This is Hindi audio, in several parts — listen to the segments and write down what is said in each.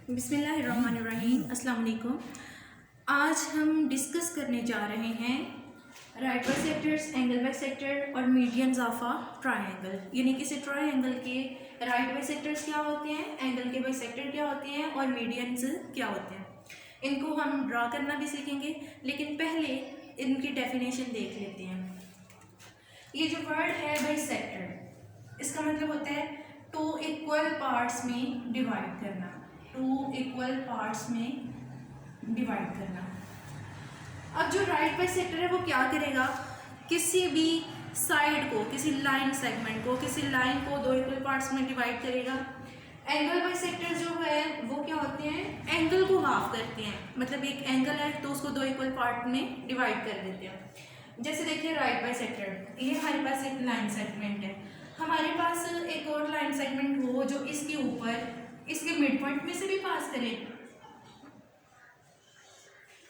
बिस्मिल्लाहिर्रहमानिर्रहीम। अस्सलाम वालेकुम। आज हम डिस्कस करने जा रहे हैं राइट बाइसेक्टर्स, एंगल बाइसेक्टर और मीडियंस ऑफ अ ट्रायंगल। यानी किसी ट्रायंगल के राइट बाइसेक्टर्स क्या होते हैं, एंगल के बाइसेक्टर क्या होते हैं और मीडियंस क्या होते हैं। इनको हम ड्रा करना भी सीखेंगे, लेकिन पहले इनकी डेफिनेशन देख लेते हैं। ये जो वर्ड है बाइसेक्टर, इसका मतलब होता है टू इक्वल पार्ट्स में डिवाइड करना। टू इक्वल पार्ट्स में डिवाइड करना। अब जो राइट बाइसेक्टर है वो क्या करेगा, किसी भी साइड को, किसी लाइन सेगमेंट को, किसी लाइन को दो इक्वल पार्ट्स में डिवाइड करेगा। एंगल बाइसेक्टर जो है वो क्या होते हैं, एंगल को हाफ करते हैं। मतलब एक एंगल है तो उसको दो इक्वल पार्ट में डिवाइड कर देते हैं। जैसे देखिए राइट बाइसेक्टर, ये हमारे पास एक लाइन सेगमेंट है। हमारे पास एक और लाइन सेगमेंट हो जो इसके ऊपर, इसके मिड पॉइंट में से भी पास करे,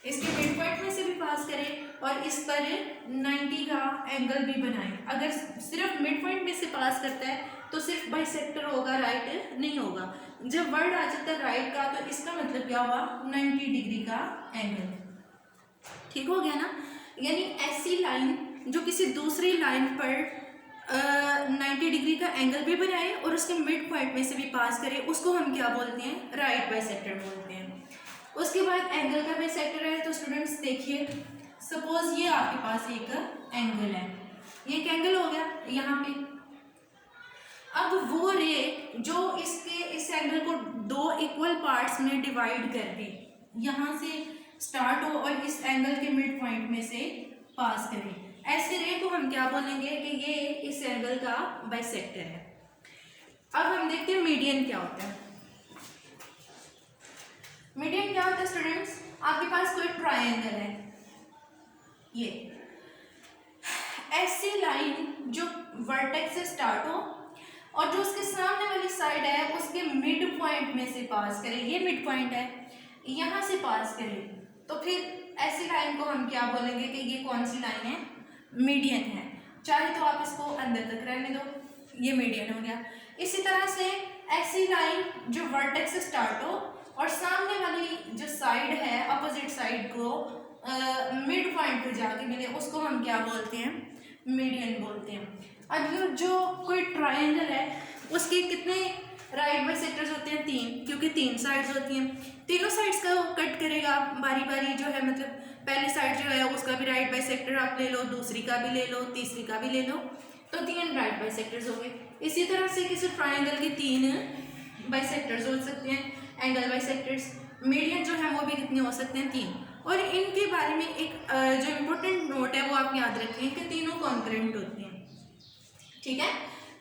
इसके मिड पॉइंट में से भी पास करे और इस पर 90 का एंगल भी बनाए। अगर सिर्फ मिड पॉइंट में से पास करता है तो सिर्फ बाइसेक्टर होगा, राइट नहीं होगा। जब वर्ड आ जाता है राइट का तो इसका मतलब क्या हुआ, 90 डिग्री का एंगल। ठीक हो गया ना। यानी ऐसी लाइन जो किसी दूसरी लाइन पर 90 डिग्री का एंगल भी बनाए और उसके मिड पॉइंट में से भी पास करे, उसको हम क्या बोलते हैं, राइट बाइसेक्टर बोलते हैं। उसके बाद एंगल का बाइसेक्टर है तो स्टूडेंट्स देखिए, सपोज ये आपके पास एक एंगल है, ये एक एंगल हो गया यहाँ पे। अब वो रे जो इसके इस एंगल को दो इक्वल पार्ट्स में डिवाइड करके यहाँ से स्टार्ट हो और इस एंगल के मिड पॉइंट में से पास करे, ऐसे रे को हम क्या बोलेंगे कि ये इस एंगल का बाइसेक्टर है। अब हम देखते हैं मीडियन क्या होता है। मीडियन क्या होता है स्टूडेंट्स, आपके पास कोई ट्रायंगल है, ये ऐसी लाइन जो वर्टेक्स से स्टार्ट हो और जो उसके सामने वाली साइड है उसके मिड पॉइंट में से पास करे। ये मिड पॉइंट है, यहाँ से पास करे, तो फिर ऐसी लाइन को हम क्या बोलेंगे कि ये कौन सी लाइन है, मीडियन है। चाहे तो आप इसको अंदर तक रहने दो, ये मीडियन हो गया। इसी तरह से ऐसी लाइन जो वर्टेक्स से स्टार्ट हो और सामने वाली जो साइड है, अपोजिट साइड को मिड पॉइंट पे जाके मिले, उसको हम क्या बोलते हैं, मीडियन बोलते हैं। अब जो कोई ट्रायंगल है उसके कितने राइट बाइसेक्टर्स होते हैं, तीन, क्योंकि तीन साइड्स होती हैं। तीनों साइड्स का कट करेगा बारी बारी, जो है मतलब पहली साइड जो है उसका भी राइट बाइसेक्टर आप ले लो, दूसरी का भी ले लो, तीसरी का भी ले लो, तो तीन राइट बाइसेक्टर्स हो गए। इसी तरह से किसी ट्रायंगल के तीन बाइसेक्टर्स हो सकते हैं, एंगल बाइसेक्टर्स। मीडियन जो है वो भी कितने हो सकते हैं, तीन। और इनके बारे में एक जो इम्पोर्टेंट नोट है वो आप याद रखें कि तीनों कॉन्करेंट होती हैं। ठीक है,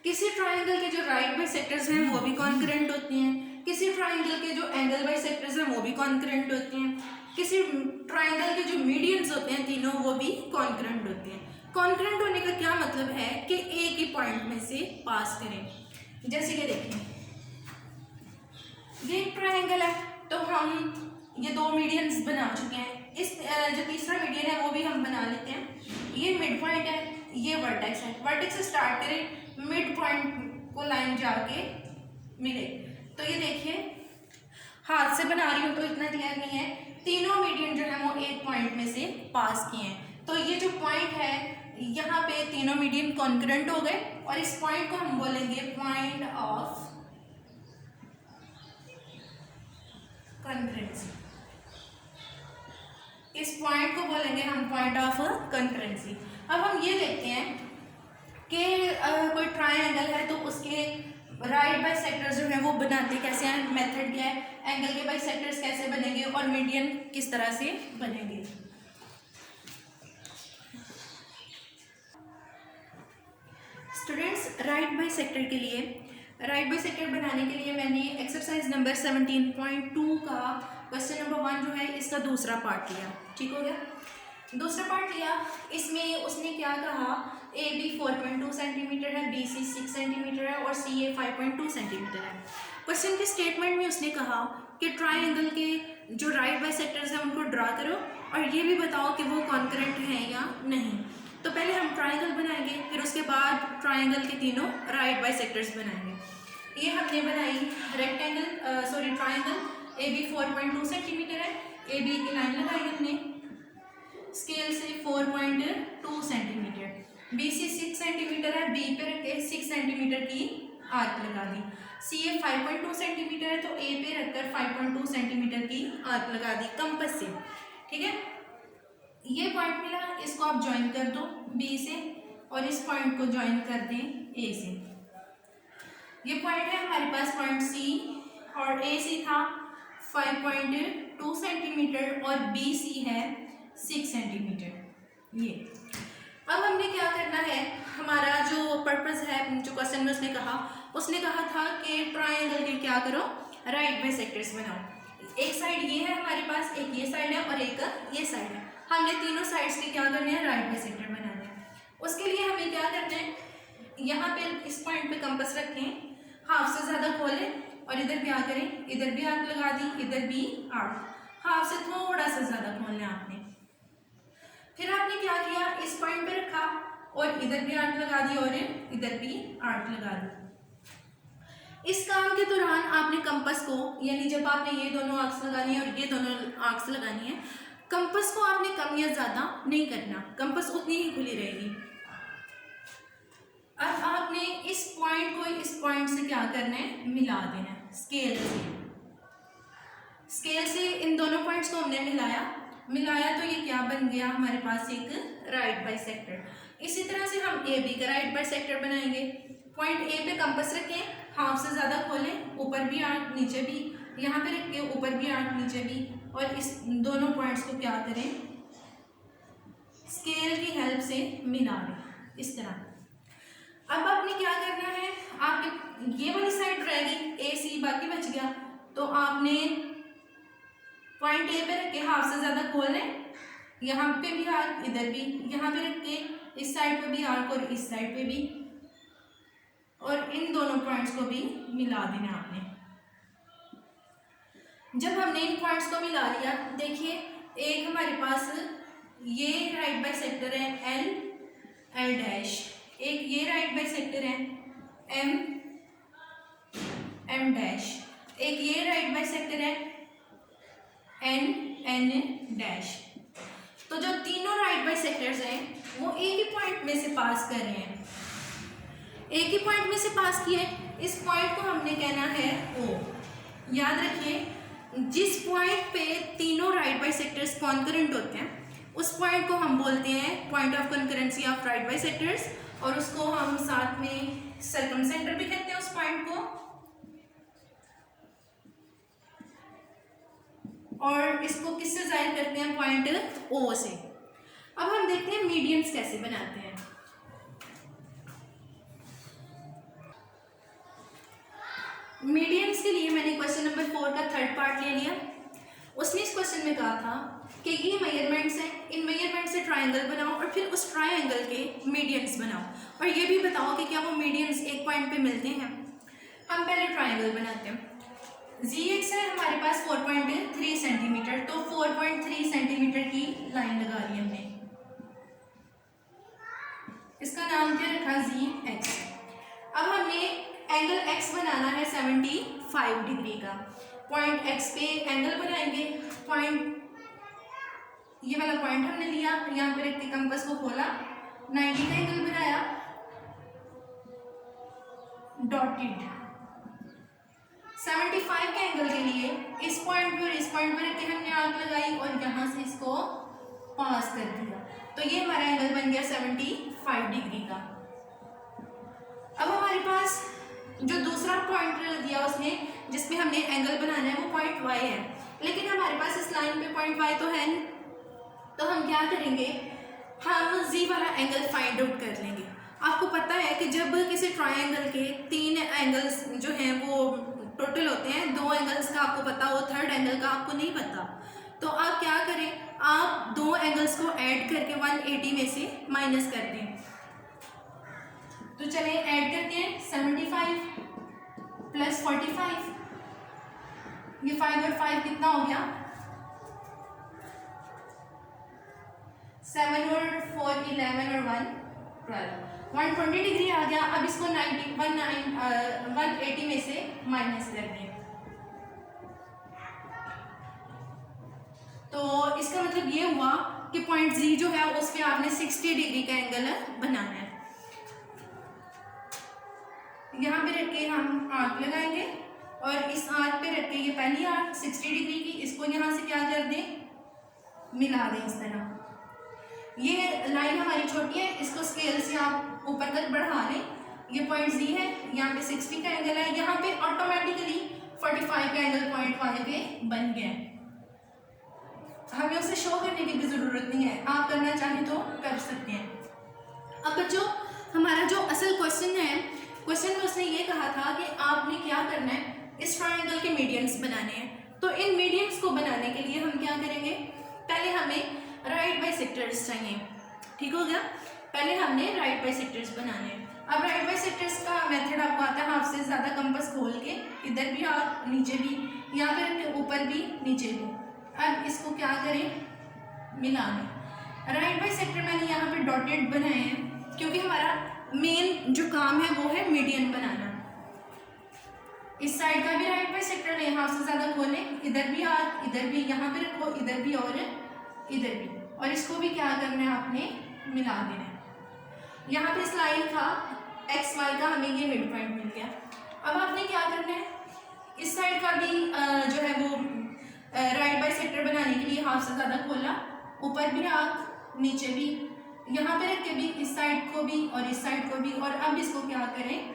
किसी ट्रायंगल के जो राइट बाइसेक्टर्स हैं वो भी कॉन्करेंट होती हैं, किसी ट्रायंगल के जो एंगल बाइसेक्टर्स हैं वो भी कॉन्करेंट होते हैं, किसी ट्रायंगल के जो मीडियंस होते हैं तीनों वो भी कॉन्करेंट होते हैं। कॉन्करेंट होने का क्या मतलब है कि एक ही पॉइंट में से पास करें। जैसे कि देखिए ये एक ट्रायंगल है तो हम ये दो मीडियंस बना चुके हैं। इस जो तीसरा मीडियन है वो भी हम बना लेते हैं। ये मिड पॉइंट है, ये वर्टेक्स है, वर्टेक्स से स्टार्ट करें, मिड पॉइंट को लाइन जाके मिले। तो ये देखिए हाथ से बना रही हूँ तो इतना क्लियर नहीं है, तीनों मीडियन जो है वो एक पॉइंट में से पास किए हैं। तो ये जो पॉइंट है यहाँ पे तीनों मीडियन कॉन्करेंट हो गए और इस पॉइंट को हम बोलेंगे पॉइंट ऑफ कॉन्करेंसी। इस पॉइंट को बोलेंगे हम पॉइंट ऑफ कॉन्करेंसी। अब हम ये देखते हैं कि कोई ट्रायंगल है तो उसके राइट बाइसेक्टर्स जो है वो बनाते कैसे हैं, मेथड क्या है, एंगल के बाइसेक्टर्स कैसे बनेंगे और मीडियन किस तरह से बनेंगे। स्टूडेंट्स राइट बाइसेक्टर के लिए, राइट बाइसेक्टर बनाने के लिए मैंने एक्सरसाइज नंबर 17.2 का क्वेश्चन नंबर 1 जो है इसका दूसरा पार्ट लिया। ठीक हो गया, दूसरा पार्ट लिया। इसमें उसने क्या कहा, ए बी 4.2 सेंटीमीटर है, बी सी 6 सेंटीमीटर है और सी ए 5.2 सेंटीमीटर है। क्वेश्चन के स्टेटमेंट में उसने कहा कि ट्रायंगल के जो राइट बाइसेक्टर्स हैं उनको ड्रा करो और ये भी बताओ कि वो कॉन्करेंट हैं या नहीं। तो पहले हम ट्रायंगल बनाएंगे, फिर उसके बाद ट्रायंगल के तीनों राइट बाइसेक्टर्स बनाएंगे। ये हमने बनाई rectangle triangle A B 4.2 centimetre है, ए बी की लाइन लगाई हमने स्केल से 4.2 सेंटीमीटर, बी सी 6 सेंटीमीटर है, बी पे रख के 6 सेंटीमीटर की आर्क लगा दी, सी ए 5.2 सेंटीमीटर है तो ए पे रखकर 5.2 सेंटीमीटर की आर्क लगा दी कंपास से। ठीक है, ये पॉइंट मिला, इसको आप ज्वाइन कर दो बी से और इस पॉइंट को ज्वाइन कर दें ए से। ये पॉइंट है हमारे पास पॉइंट सी और ए सी था 5.2 सेंटीमीटर और बी सी है 6 सेंटीमीटर। ये अब हमने क्या करना है, हमारा जो पर्पस है, जो क्वेश्चन में उसने कहा था कि ट्रायंगल के क्या करो, राइट बाइसेक्टर्स बनाओ। एक साइड ये है हमारे पास, एक ये साइड है और एक ये साइड है, हमने तीनों साइड्स के क्या करने हैं, राइट बाइसेक्टर बनाने हैं। उसके लिए हमें क्या करना है, यहाँ पे इस पॉइंट पे कंपास रखें, हाफ से ज़्यादा खोलें और इधर क्या करें, इधर भी आर्क लगा दी, इधर भी आर्क, हाफ से थोड़ा सा ज़्यादा खोलना आपने। फिर आपने क्या किया, इस पॉइंट पे रखा और इधर भी आर्क लगा दी और इधर भी आर्क लगा दी। इस काम के दौरान आपने कंपास को, यानी जब आपने ये दोनों आर्क्स लगानी है और ये दोनों आर्क्स लगानी है, कंपास को आपने कम या ज़्यादा नहीं करना, कंपास उतनी ही खुली रहेगी। अब आपने इस पॉइंट को इस पॉइंट से क्या करना है, मिला देना है स्केल से। स्केल से इन दोनों पॉइंट्स को हमने मिलाया तो ये क्या बन गया हमारे पास, एक राइट बाइसेक्टर। इसी तरह से हम ए बी का राइट बाइसेक्टर बनाएंगे। पॉइंट ए पे कंपास रखें, हाफ से ज़्यादा खोलें, ऊपर भी आर्क नीचे भी, यहाँ पे रख के ऊपर भी आर्क नीचे भी, और इस दोनों पॉइंट्स को क्या करें, स्केल की हेल्प से मिला दें इस तरह। अब आपने क्या करना है, आपकी ये वाली साइड रहेगी ए सी, बाकी बच गया, तो आपने पॉइंट ए पे रख के हाफ से ज़्यादा खोल लें, यहाँ पे भी आर्क, इधर भी, यहाँ पे रख के इस साइड पे भी आर्क और इस साइड पे भी, और इन दोनों पॉइंट्स को भी मिला देना आपने। जब हमने इन पॉइंट्स को मिला लिया, देखिए एक हमारे पास ये राइट बाइसेक्टर है एल डैश, एक ये राइट बाइसेक्टर है एम डैश, एक ये राइट बाइसेक्टर है एन डैश। तो जो तीनों राइट बाइसेक्टर्स हैं वो एक ही पॉइंट में से पास कर रहे हैं, एक ही पॉइंट में से पास किए। इस पॉइंट को हमने कहना है ओ। याद रखिए, जिस पॉइंट पे तीनों राइट बाइसेक्टर्स कॉन्करेंट होते हैं उस पॉइंट को हम बोलते हैं point of concurrency of right bisectors, और उसको हम साथ में सर्कमसेंटर भी कहते हैं उस पॉइंट को, और इसको किससे जाहिर करते हैं, पॉइंट ओ से। अब हम देखते हैं मीडियंस कैसे बनाते हैं। मीडियंस के लिए मैंने क्वेश्चन नंबर 4 का थर्ड पार्ट ले लिया। उसने इस क्वेश्चन में कहा था कि ये मेजरमेंट्स हैं, इन मेजरमेंट से ट्रायंगल बनाओ और फिर उस ट्रायंगल के मीडियंस बनाओ, और ये भी बताओ कि क्या वो मीडियंस एक पॉइंट पे मिलते हैं। हम पहले ट्रायंगल बनाते हैं। जी एक्स है हमारे पास 4.3 सेंटीमीटर, तो 4.3 सेंटीमीटर की लाइन लगा ली हमने, इसका नाम क्या रखा, जी एक्स। अब हमने एंगल एक्स बनाना है 75 डिग्री का। पॉइंट एक्स पे एंगल बनाएंगे, पॉइंट ये वाला पॉइंट हमने लिया, यहाँ पे रख के कंपास को खोला, 90 का एंगल बनाया, डॉटेड 75 के एंगल के लिए इस पॉइंट पे और इस पॉइंट पे रख के हमने आर्क लगाई और यहाँ से इसको पास कर दिया, तो ये हमारा एंगल बन गया 75 डिग्री का। अब हमारे पास जो दूसरा पॉइंट दिया उसने जिसमें हमने एंगल बनाना है वो पॉइंट वाई है, लेकिन हमारे पास इस लाइन पे पॉइंट वाई तो है नहीं, तो हम क्या करेंगे, हम जी वाला एंगल फाइंड आउट कर लेंगे। आपको पता है कि जब किसी ट्रायंगल के 3 एंगल्स जो हैं वो टोटल होते हैं, 2 एंगल्स का आपको पता हो, थर्ड एंगल का आपको नहीं पता, तो आप क्या करें, आप 2 एंगल्स को ऐड करके 180 में से माइनस कर दें। तो चलिए ऐड करते हैं, 75 प्लस 45, ये 5 और 5 कितना हो गया, 7 और 4 11 और 1 12, 120 डिग्री आ गया। अब इसको 180 में से माइनस कर दें, तो इसका मतलब ये हुआ कि पॉइंट जी जो है उस पर आपने 60 डिग्री का एंगल बनाना है। यहाँ पे रख के हम आर्क लगाएंगे और इस आर्क पे रख के ये पहली आर्क 60 डिग्री की, इसको यहाँ से क्या कर दें, मिला दें इस तरह। ये लाइन हमारी छोटी है, इसको स्केल से आप ऊपर तक बढ़ा लें। ये पॉइंट जी है, यहाँ पे 60 का एंगल है, यहाँ पे ऑटोमेटिकली 45 का एंगल पॉइंट वाले पे बन गया है। हमें उसे शो करने की भी ज़रूरत नहीं है, आप करना चाहें तो कर सकते हैं। अब बच्चों, हमारा जो असल क्वेश्चन है, क्वेश्चन में उसने ये कहा था कि आपने क्या करना है, इस ट्रायंगल के मीडियंस बनाने हैं। तो इन मीडियंस को बनाने के लिए हम क्या करेंगे, पहले हमें राइट बाइसेक्टर्स चाहिए। ठीक हो गया, पहले हमने राइट बाइसेक्टर्स बनाने हैं। अब राइट बाइसेक्टर्स का मेथड आपको आता है, हाफ से ज़्यादा कंपास खोल के इधर भी और नीचे भी, यहाँ पे ऊपर भी नीचे भी। अब इसको क्या करें, मिला दें। राइट बाइसेक्टर मैंने यहाँ पे डॉटेड बनाए हैं क्योंकि हमारा मेन जो काम है वो है मीडियन बनाना। इस साइड का भी राइट बाइसेक्टर लें, हाफ से ज़्यादा खोलें, इधर भी और इधर भी, यहाँ पे रखो, इधर भी और इधर भी, और इसको भी क्या करना है, आपने मिला देना है। यहाँ पे इस लाइन का एक्स वाई का हमें ये मिड पॉइंट मिल गया। अब आपने क्या करना है, इस साइड का भी जो है वो राइट बाइसेक्टर बनाने के लिए हाफ से ज़्यादा खोला, ऊपर भी आर्क, नीचे भी, यहाँ पे रख के भी, इस साइड को भी और इस साइड को भी, और अब इसको क्या करें,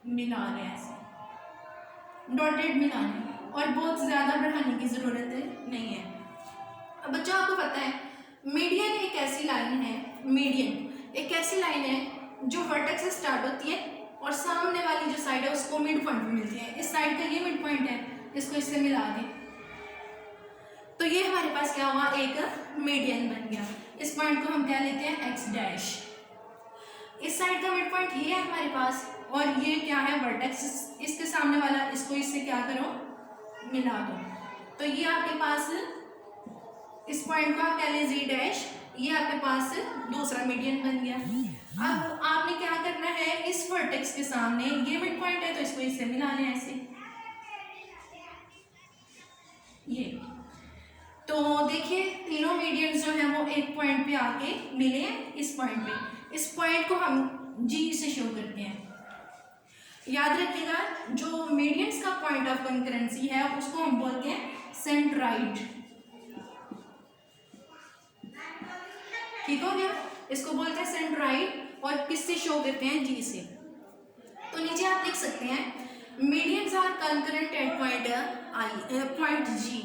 मिला लें ऐसे डॉटेड मिला लें, और बहुत ज़्यादा बढ़ाने की ज़रूरत नहीं है। अब बच्चों, आपको पता है मीडियन एक ऐसी लाइन है, मीडियन एक ऐसी लाइन है जो वर्टेक्स से स्टार्ट होती है और सामने वाली जो साइड है उसको मिड पॉइंट पे मिलती है। इस साइड का ये मिड पॉइंट है, इसको इससे मिला दें तो ये हमारे पास क्या हुआ, एक मीडियन बन गया। इस पॉइंट को हम क्या लेते हैं, एक्स डैश। इस साइड का मिड पॉइंट ये है हमारे पास, और ये क्या है, वर्टेक्स, इसके सामने वाला, इसको इससे क्या करो, मिला दो। तो ये आपके पास, इस पॉइंट को आप क्या लें, जी डैश, ये आपके पास दूसरा मीडियन बन गया। अब आपने क्या करना है, इस वर्टेक्स के सामने ये मिड पॉइंट है तो इसको इससे मिला लें ऐसे, ये। तो देखिए तीनों मीडियंस जो हैं वो एक पॉइंट पे आके मिले हैं इस पॉइंट पे। इस पॉइंट को हम जी से शो करते हैं। याद रखिएगा, जो मीडियंस का पॉइंट ऑफ कंकरेंसी है उसको हम बोलते हैं सेंट्राइड। ठीक हो गया, इसको बोलते हैं सेंट्राइड, और किससे शो करते हैं, जी से। तो नीचे आप लिख सकते हैं medians are concurrent at point I, point ji.